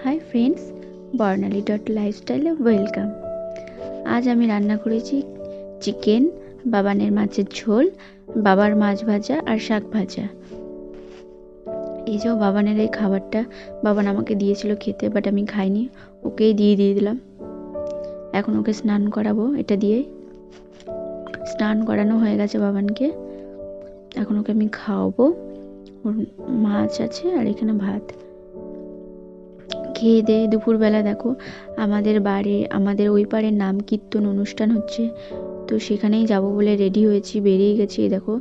Hi friends, বর্ণালী dot লাইফস্টাইলে welcome. আজ আমি রান্না করেছি চিকেন, বাবানের মাছের ঝোল, বাবার মাছ ভাজা আর শাক ভাজা। এই যে বাবানের এই খাবারটা বাবান আমাকে দিয়েছিল খেতে, বাট আমি খাইনি, ওকেই দিয়ে দিলাম। এখন ওকে স্নান করাবো, এটা দিয়ে স্নান করানো হয়ে গেছে বাবানকে। এখন ওকে আমি খাওয়াবো। ওর মাছ আছে আর এখানে ভাত। খেয়ে দিয়ে দুপুরবেলা দেখো আমাদের ওই পারে নাম কীর্তন অনুষ্ঠান হচ্ছে, তো সেখানেই যাব বলে রেডি হয়েছি, বেরিয়ে গেছি। দেখো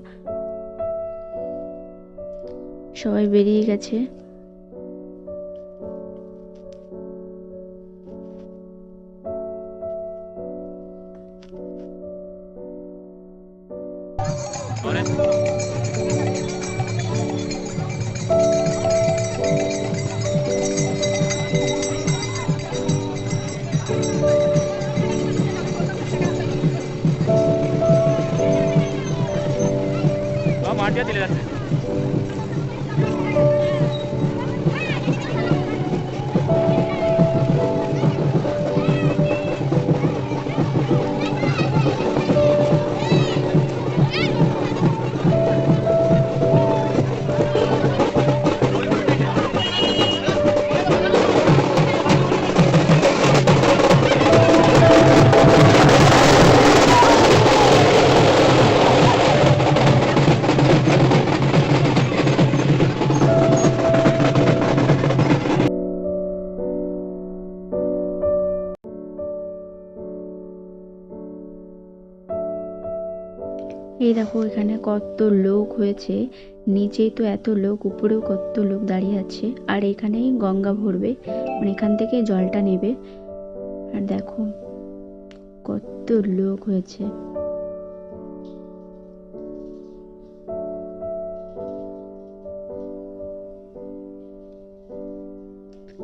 সবাই বেরিয়ে গেছে। মাটিয়া দিলে যাচ্ছে। এই দেখো এখানে কত লোক হয়েছে, নিচেই তো এত লোক, উপরেও কত লোক দাঁড়িয়ে আছে। আর এখানেই গঙ্গা ভরবে, মানে এখান থেকে জলটা নেবে। আর দেখো কত লোক হয়েছে।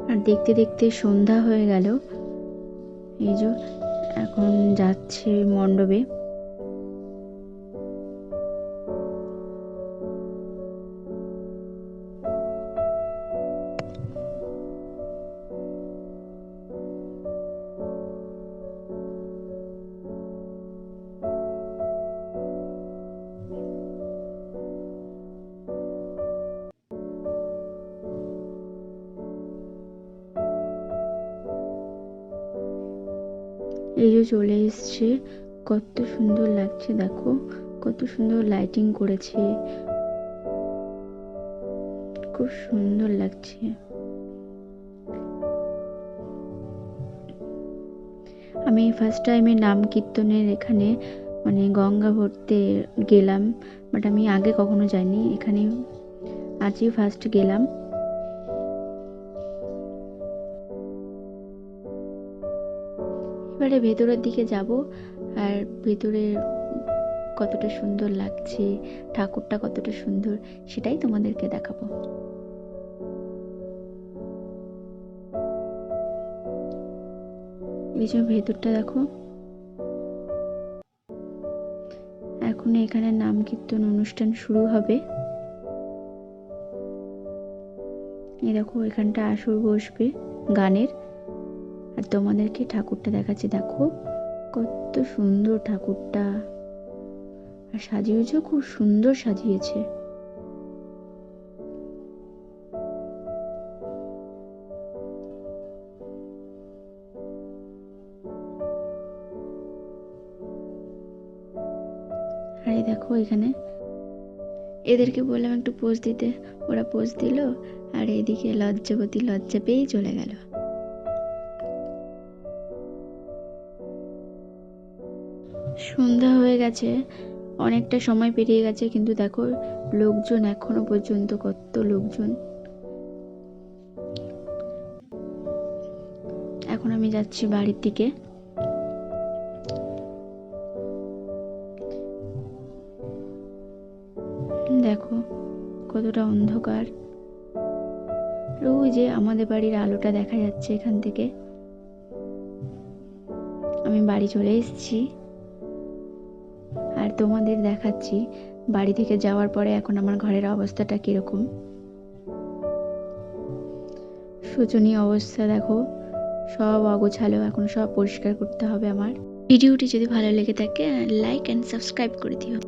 আর দেখতে দেখতে সন্ধ্যা হয়ে গেল। এই যে এখন যাচ্ছে মণ্ডপে। এই যে চলে এসছে, কত সুন্দর লাগছে। দেখো কত সুন্দর লাইটিং করেছে, খুব সুন্দর লাগছে। আমি ফার্স্ট টাইমে নাম কীর্তনের এখানে মানে গঙ্গা ভরতে গেলাম, বাট আমি আগে কখনো যাইনি, এখানে আজই ফার্স্ট গেলাম। এবারে ভেতরের দিকে যাব, আর ভেতরে কতটা সুন্দর লাগছে, ঠাকুরটা কতটা সুন্দর, সেটাই তোমাদেরকে দেখাবো। এই যে ভেতরটা দেখো। এখন এখানে নাম কীর্তন অনুষ্ঠান শুরু হবে। এই দেখো এখানটা আসর বসবে গানের। আর তোমাদেরকে ঠাকুরটা দেখাচ্ছি, দেখো কত সুন্দর ঠাকুরটা। আর সাজিয়েছে, খুব সুন্দর সাজিয়েছে। আর এই দেখো এখানে এদেরকে বললাম একটু পোজ দিতে, ওরা পোজ দিল। আর এইদিকে লজ্জাবতী লজ্জা পেয়েই চলে গেল। সন্ধ্যা হয়ে গেছে, অনেকটা সময় পেরিয়ে গেছে, কিন্তু দেখো লোকজন এখনো পর্যন্ত, কত লোকজন। এখন আমি যাচ্ছি বাড়ির দিকে। দেখো কতটা অন্ধকার, ওই যে আমাদের বাড়ির আলোটা দেখা যাচ্ছে এখান থেকে। আমি বাড়ি চলে এসেছি, আর তোমাদের দেখাচ্ছি বাড়ি থেকে যাওয়ার পরে এখন আমার ঘরের অবস্থাটা কিরকম। শোচনীয় অবস্থা দেখো, সব অগোছালো, এখন সব পরিষ্কার করতে হবে আমার। ভিডিওটি যদি ভালো লেগে থাকে লাইক অ্যান্ড সাবস্ক্রাইব করে দিও।